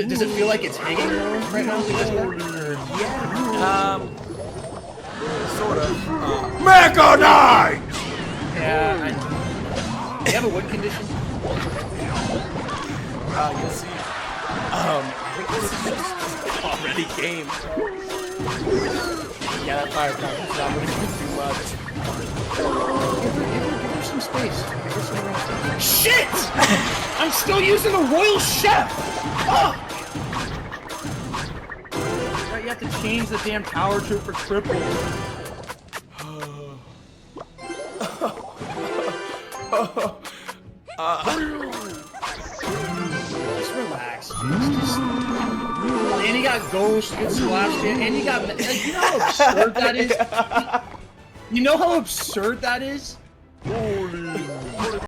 does it feel like it's hanging low right now? Yeah. Sort of. Mega Knight! Yeah. You have a wood condition? You'll see. I think this is just already game. Yeah, that fire power is not going to do too much. Give her some space. Give her some rest. Shit! I'm still using a Royal Chef! Oh! You have to change the damn power to for triple. Just relax. And you got Ghost, you got Celestia, and you got... Like, you know how absurd that is? You know how absurd that is?